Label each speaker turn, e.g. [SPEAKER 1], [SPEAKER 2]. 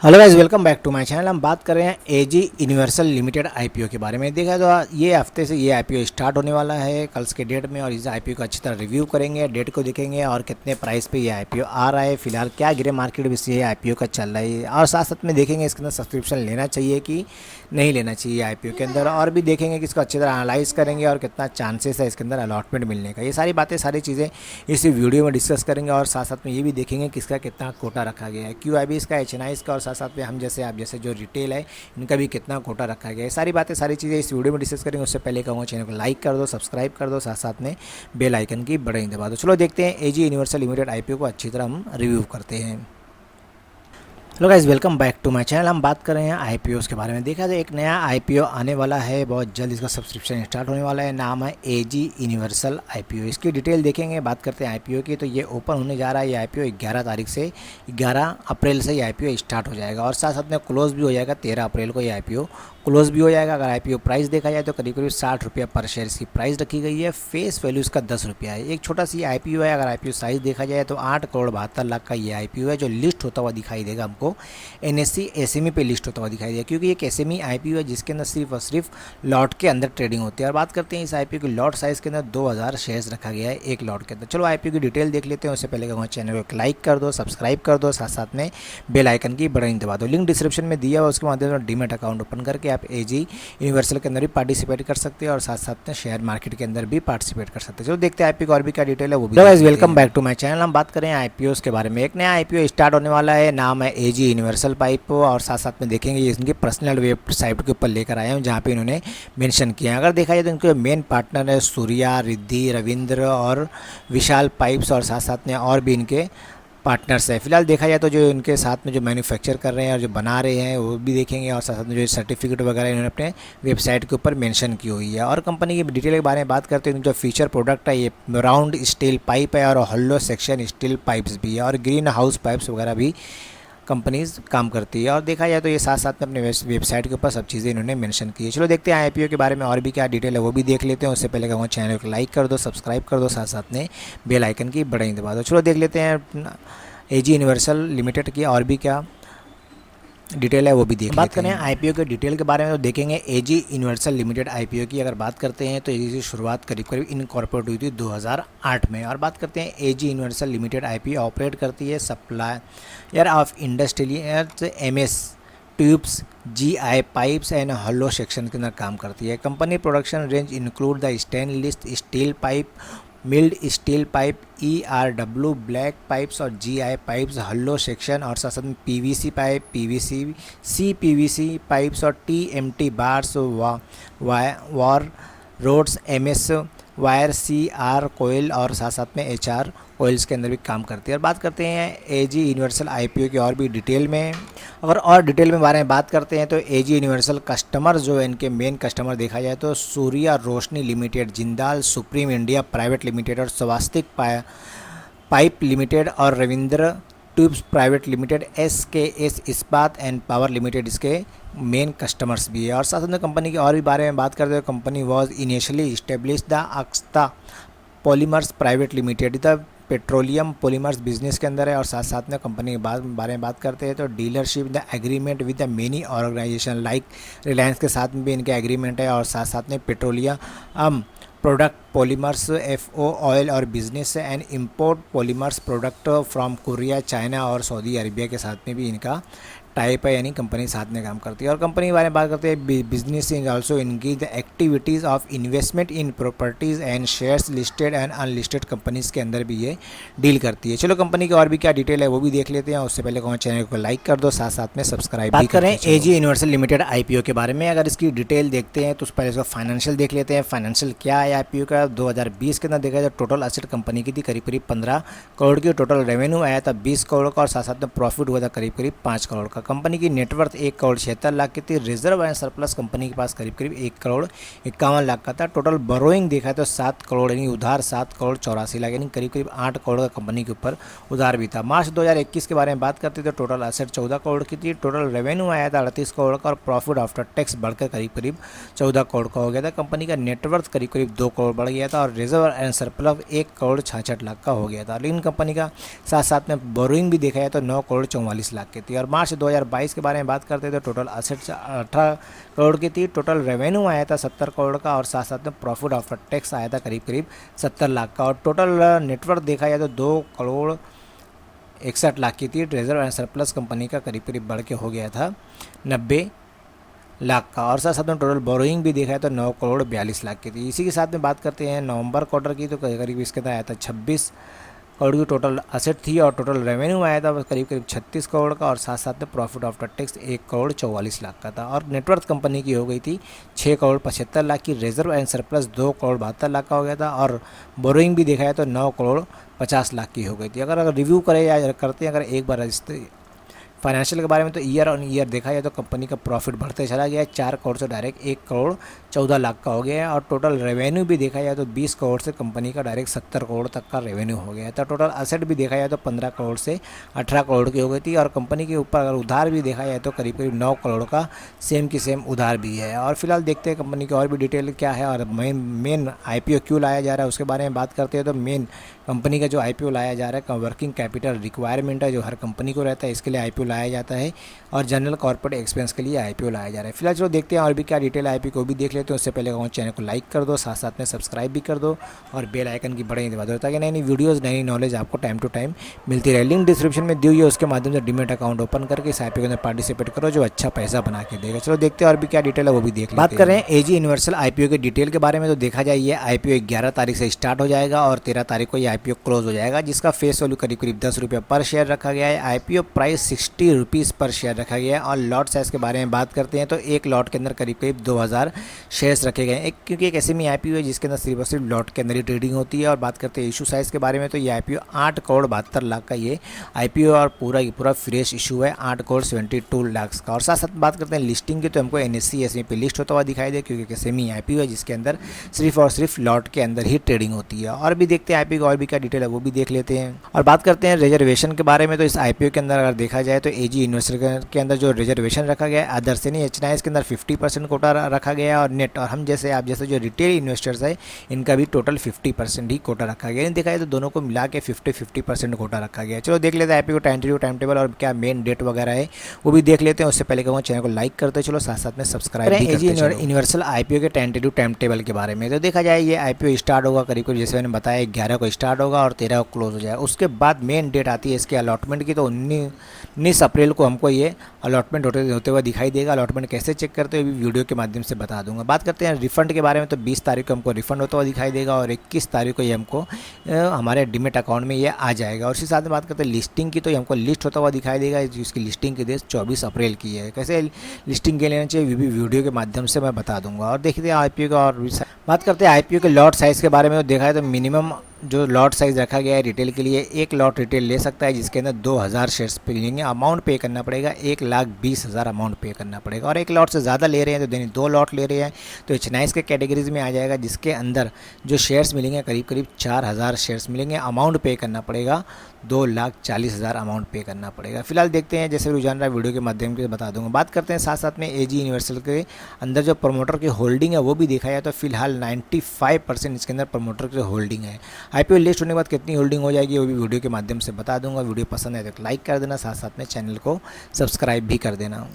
[SPEAKER 1] Hello guys, welcome back to my channel. हम बात कर रहे हैं एजी यूनिवर्सल लिमिटेड आईपीओ के बारे में। देखा तो ये हफ्ते से ये आईपीओ स्टार्ट होने वाला है कल के डेट में, और इस आईपीओ का अच्छी तरह रिव्यू करेंगे, डेट को देखेंगे और कितने प्राइस पे ये आईपीओ आ रहा है, फिलहाल क्या गिरे मार्केट में से ये आईपीओ का चल रहा है, और साथ साथ में देखेंगे इसके अंदर सब्सक्रिप्शन लेना चाहिए कि नहीं लेना चाहिए आईपीओ के अंदर, और भी देखेंगे कि इसको अच्छी तरह एनालाइज करेंगे और कितना चांसेस है इसके अंदर अलॉटमेंट मिलने का। ये सारी बातें सारी चीज़ें इस वीडियो में डिस्कस करेंगे, और साथ साथ में ये भी देखेंगे कि इसका कितना कोटा रखा गया है, क्यूआईबी इसका, एचएनआई का, और साथ साथ में हम जैसे आप जैसे जो रिटेल है इनका भी कितना कोटा रखा गया है। सारी बातें सारी चीज़ें इस वीडियो में डिस्कस करेंगे। उससे पहले कहूँगा चैनल को लाइक कर दो, सब्सक्राइब कर दो, साथ साथ में बेल आइकन की बटन दबा दो। चलो देखते हैं एजी यूनिवर्सल लिमिटेड आईपीओ को अच्छी तरह हम रिव्यू करते हैं। Hello guys, welcome back to my channel. हम बात कर रहे हैं आईपीओस के बारे में। देखा जाए एक नया आईपीओ आने वाला है, बहुत जल्द इसका सब्सक्रिप्शन स्टार्ट होने वाला है। नाम है एजी यूनिवर्सल आईपीओ। इसकी डिटेल देखेंगे, बात करते हैं आईपीओ की। तो ये ओपन होने जा रहा है ये आईपीओ 11 तारीख से, 11 अप्रैल से ये आईपीओ स्टार्ट हो जाएगा, और साथ साथ में क्लोज भी हो जाएगा 13 अप्रैल को ये आईपीओ क्लोज भी हो जाएगा। अगर आईपीओ प्राइस देखा जाए तो करीब करीब 60 रुपये पर शेयर इसकी प्राइस रखी गई है। फेस वैल्यू इसका 10 रुपया है। एक छोटा सी आईपीओ है। अगर आईपीओ साइज़ देखा जाए तो 8 करोड़ 72 लाख का ये आईपीओ है, जो लिस्ट होता हुआ दिखाई देगा हमको एनएससी एसएमई पे लिस्ट होता हुआ दिखाई देगा, क्योंकि एक एसएमई आईपीओ है जिसके अंदर सिर्फ और सिर्फ लॉट के अंदर ट्रेडिंग होती है। और बात करते हैं इस आईपीओ की लॉट साइज़ के अंदर 2000 शेयर्स रखा गया है एक लॉट के अंदर। चलो आईपीओ की डिटेल देख लेते हैं। उससे पहले कहूँगा चैनल को लाइक कर दो, सब्सक्राइब कर दो, साथ साथ में बेल आइकन की बटन दबा दो। लिंक डिस्क्रिप्शन में दिया हुआ, उसके माध्यम से डीमैट अकाउंट ओपन करके आप एजी यूनिवर्सल के अंदर भी पार्टिसिपेट कर सकते हैं, और साथ साथ में शेयर मार्केट के अंदर भी पार्टिसिपेट कर सकते हैं। चलो देखते हैं आईपीओ का और भी क्या डिटेल है वो भी। Guys, welcome back to my channel. हम बात करें आईपीओ के बारे में। एक नया आईपीओ स्टार्ट होने वाला है, नाम है एजी यूनिवर्सल पाइप, और साथ साथ में देखेंगे ये इनकी पर्सनल वेबसाइट के ऊपर लेकर आए हैं, जहाँ पे इन्होंने मेंशन किया है। अगर देखा जाए तो इनके मेन पार्टनर है सूर्या, रिद्धि, रविंद्र और विशाल पाइप्स, और साथ साथ में और भी इनके पार्टनर्स है। फिलहाल देखा जाए तो जो इनके साथ में जो मैन्युफैक्चर कर रहे हैं और जो बना रहे हैं वो भी देखेंगे, और साथ साथ में जो सर्टिफिकेट वगैरह इन्होंने अपने वेबसाइट के ऊपर मेंशन की हुई है। और कंपनी की डिटेल के बारे में बात करते हैं, जो फीचर प्रोडक्ट है ये राउंड स्टील पाइप है, और हॉलो सेक्शन स्टील पाइप्स भी है, और ग्रीन हाउस पाइप्स वगैरह भी कंपनीज काम करती है। और देखा जाए तो ये साथ साथ में अपने वेबसाइट के ऊपर सब चीज़ें इन्होंने मेंशन की है। चलो देखते हैं आईपीओ के बारे में और भी क्या डिटेल है वो भी देख लेते हैं। उससे पहले कहूँगा चैनल को लाइक कर दो, सब्सक्राइब कर दो, साथ साथ में बेल आइकन की बटन दबा दो। चलो देख लेते हैं एजी यूनिवर्सल लिमिटेड की और भी क्या डिटेल है वो भी देख। बात करें आईपीओ के डिटेल के बारे में तो देखेंगे एजी यूनिवर्सल लिमिटेड आईपीओ की अगर बात करते हैं तो इसकी शुरुआत करीब करीब इनकॉर्पोरेट हुई थी 2008 में। और बात करते हैं AG universal limited IPO operate करती है supplier of industrial MS tubes, GI pipes and hollow section के अंदर काम करती है। Company production range include the stainless steel pipe, mild steel pipe, ERW black pipes और GI पाइप्स, हल्लो सेक्शन, और साथ साथ में PVC pipe, PVC CPVC pipes और TMT bars, wire rods, MS wire, CR coil, और साथ साथ में HR कोयल्स के अंदर भी काम करती है। और बात करते हैं एजी यूनिवर्सल आईपीओ की और भी डिटेल में। अगर और डिटेल में बारे में बात करते हैं तो एजी यूनिवर्सल कस्टमर जो है, इनके मेन कस्टमर देखा जाए तो Surya Roshni limited, Jindal supreme India private limited, और स्वास्तिक पाइप लिमिटेड, और Ravindra tubes private limited, SKS Ispat and power limited इसके मेन कस्टमर्स भी है। और साथ में कंपनी के और भी बारे में बात करते हैं, company was initially establish the अक्स्ता polymers private limited, the petroleum polymers business के अंदर है। और साथ साथ में कंपनी के बारे में बात करते हैं तो dealership the agreement with the many organisation like Reliance के साथ में भी इनके एग्रीमेंट है। और साथ साथ में petroleum product polymers, FO oil और business and import polymers product from Korea, China और सऊदी अरेबिया के साथ में भी इनका टाइप है, यानी कंपनी साथ में काम करती है। और कंपनी के बारे में बात करते हैं, बिजनेस इज ऑल्सो इनकी the activities of investment in properties and shares listed and unlisted companies के अंदर भी ये डील करती है। चलो कंपनी की और भी क्या डिटेल है वो भी देख लेते हैं। उससे पहले कहूँ चैनल को लाइक कर दो, साथ साथ में सब्सक्राइब भी करें। एजी यूनिवर्सल लिमिटेड आईपीओ के बारे में अगर इसकी डिटेल देखते हैं तो पहले इसका फाइनेंशियल देख लेते हैं। फाइनेंशियल क्या है आईपीओ का, 2020 के अंदर देखा जाए टोटल एसेट कंपनी की थी करीब करीब 15 करोड़ की, टोटल रेवेन्यू आया था 20 करोड़ का, और साथ साथ में प्रॉफिट हुआ था करीब करीब 5 करोड़ का। कंपनी की नेटवर्थ 1 करोड़ 76 लाख की थी। रिजर्व एंड सरप्लस कंपनी के पास करीब करीब 1 करोड़ 51 लाख का था। टोटल बोरोइंग देखा तो 7 करोड़ यानी उधार 7 करोड़ 84 लाख, यानी करीब करीब 8 करोड़ का कंपनी के ऊपर उधार भी था। मार्च 2021 के बारे में बात करते तो टोटल एसेट 14 करोड़ की थी। टोटल रेवेन्यू आया था 38 करोड़ का, और प्रॉफिट आफ्टर टैक्स बढ़कर करीब करीब 14 करोड़ का हो गया था। कंपनी का नेटवर्थ करीब करीब 2 करोड़ बढ़ गया था, और reserve and surplus 1 crore 66 lakh का हो गया था। लेकिन कंपनी का साथ साथ में बोरोइंग भी देखा जाए तो 9 करोड़ 44 लाख की थी। और मार्च 2022 के बारे में बात करते हैं तो टोटल असेट्स 18 करोड़ की थी, टोटल रेवेन्यू आया था 70 करोड़ का और साथ साथ में प्रॉफिट आफ्टर टैक्स आया था करीब 70 लाख का और टोटल नेटवर्थ देखा जाए तो 2 करोड़ 61 लाख की थी। रिजर्व एंड सरप्लस कंपनी का करीब बढ़ के हो गया था 90 लाख का और साथ साथ में टोटल बोरोइंग भी देखा है तो 9 करोड़ 42 लाख की थी। इसी के साथ में बात करते हैं नवंबर क्वार्टर की तो करीब इसके अंदर आया था 26 करोड़ की टोटल असेट थी और टोटल रेवेन्यू आया था करीब 36 करोड़ का और साथ साथ में profit after tax 1 crore 44 lakh का था और नेटवर्थ कंपनी की हो गई थी 6 करोड़ 75 लाख की। Reserve and surplus 2 crore 72 lakh का हो गया था और बोरोइंग भी देखा है तो 9 करोड़ 50 लाख की हो गई थी। अगर रिव्यू करें या करते हैं अगर एक बार फाइनेंशियल के बारे में तो ईयर ऑन ईयर देखा जाए तो कंपनी का प्रॉफिट बढ़ते चला गया है, 4 करोड़ से डायरेक्ट 1 करोड़ 14 लाख का हो गया है और टोटल रेवेन्यू भी देखा जाए तो 20 करोड़ से कंपनी का डायरेक्ट 70 करोड़ तक का रेवेन्यू हो गया है। तो टोटल असेट भी देखा जाए तो 15 करोड़ से 18 करोड़ की हो गई थी और कंपनी के ऊपर अगर उधार भी देखा जाए तो करीब 9 करोड़ का सेम की सेम उधार भी है। और फिलहाल देखते हैं कंपनी की और भी डिटेल क्या है और मेन IPO क्यों लाया जा रहा है उसके बारे में बात करते हैं। तो मेन कंपनी का जो IPO लाया जा रहा है वर्किंग कैपिटल रिक्वायरमेंट है जो हर कंपनी को रहता है, इसके लिए IPO लाया जाता है और जनरल कॉर्पोरेट एक्सपेंस के लिए IPO लाया जा रहा है। फिलहाल चलो देखते हैं और भी क्या डिटेल IPO को भी देख लेते हैं। उससे पहले कहूँ चैनल को लाइक कर दो, साथ साथ में सब्सक्राइब भी कर दो और बेल आइकन की बड़े दबा दो ताकि नई नई वीडियोज़ नई नॉलेज आपको टाइम टू टाइम मिलती रहे। लिंक डिस्क्रिप्शन में दी हुई है, उसके माध्यम से डीमेट अकाउंट ओपन करके इस IPO के अंदर पार्टिसिपेट करो जो अच्छा पैसा बना के देगा। चलो देखते हैं और भी क्या डिटेल है वो भी देख लेते हैं। बात करें AG यूनिवर्सल IPO के डिटेल के बारे में तो देखा जाए ये IPO 11 तारीख से स्टार्ट हो जाएगा और 13 तारीख को ये IPO क्लोज हो जाएगा जिसका फेस वैल्यू करीब 10 रुपये पर शेयर रखा गया है। IPO प्राइस 60 रुपीज़ पर शेयर रखा गया है और लॉट साइज़ के बारे में बात करते हैं तो एक लॉट के अंदर करीब 2000 शेयर्स रखे गए हैं क्योंकि एक ऐसे में IPO है जिसके अंदर सिर्फ और सिर्फ लॉट के अंदर ही ट्रेडिंग होती है। और बात करते हैं इशू साइज़ के बारे में तो ये IPO 8 करोड़ 72 लाख का ये IPO और पूरा फ्रेश इशू है 8 करोड़ 72 लाख का। और साथ साथ बात करते हैं लिस्टिंग की तो हमको NSE SME पे लिस्ट होता हुआ दिखाई दे क्योंकि सेमी IPO है जिसके अंदर सिर्फ और सिर्फ लॉट के अंदर ही ट्रेडिंग होती है। और भी देखते हैं IPO का और भी क्या डिटेल है वो भी देख लेते हैं। और बात करते हैं रिजर्वेशन के बारे में तो इस IPO के अंदर अगर देखा जाए तो AG यूनिवर्सल के अंदर जो रिजर्वेशन रखा गया है अदर से नहीं HNIs के अंदर 50% कोटा रखा गया है और नेट और हम जैसे आप जैसे जो रिटेल इन्वेस्टर्स है इनका भी टोटल 50% ही कोटा रखा गया है। देखा जाए तो दोनों को मिला के 50% कोटा रखा गया है। चलो देख लेते हैं IPO का टाइम टेबल और क्या मेन डेट वगैरह है वो भी देख लेते हैं। उससे पहले कहूँ चैनल को लाइक करते चलो, साथ साथ में सब्सक्राइब भी करते चलो। यूनिवर्सल IPO के टाइम टेबल के बारे में तो देखा जाए ये IPO स्टार्ट होगा करीब जैसे मैंने बताया 11 को स्टार्ट होगा और 13 को क्लोज हो जाएगा। उसके बाद मेन डेट आती है इसके अलॉटमेंट की तो 19 अप्रैल को हमको ये अलॉटमेंट होते हुए दिखाई देगा। अलॉटमेंट कैसे चेक करते हैं वीडियो के माध्यम से बता दूंगा। बात करते हैं रिफंड के बारे में तो 20 तारीख को हमको रिफंड होता हुआ दिखाई देगा और 21 तारीख को ये हमको हमारे डीमेट अकाउंट में ये आ जाएगा। और इसी साथ में बात करते हैं लिस्टिंग की तो हमको लिस्ट होता हुआ दिखाई देगा जिसकी लिस्टिंग की डेट 24 अप्रैल की है। कैसे लिस्टिंग के लेना चाहिए भी वीडियो के माध्यम से मैं बता दूंगा। और देखते हैं IPO का और बात करते हैं IPO के लॉट साइज़ के बारे में तो देखा है तो मिनिमम जो लॉट साइज़ रखा गया है रिटेल के लिए एक लॉट रिटेल ले सकता है जिसके अंदर 2000 शेयर्स पे लेंगे। अमाउंट पे करना पड़ेगा 1,20,000 अमाउंट पे करना पड़ेगा। और एक लॉट से ज़्यादा ले रहे हैं तो 2 लॉट ले रहे हैं तो HNIs के कैटेगरीज में आ जाएगा जिसके अंदर जो शेयर्स मिलेंगे करीब 4000 शेयर्स मिलेंगे। अमाउंट पे करना पड़ेगा 2,40,000 अमाउंट पे करना पड़ेगा। फिलहाल देखते हैं जैसे रुझान रहा है वीडियो के माध्यम से बता दूंगा। बात करते हैं साथ साथ में AG यूनिवर्सल के अंदर जो प्रमोटर की होल्डिंग है वो भी देखा जाए तो फिलहाल 95% इसके अंदर प्रमोटर की होल्डिंग है। IPO लिस्ट होने के बाद कितनी होल्डिंग हो जाएगी वो भी वीडियो के माध्यम से बता दूंगा। वीडियो पसंद है तो लाइक कर देना, साथ साथ में चैनल को सब्सक्राइब भी कर देना।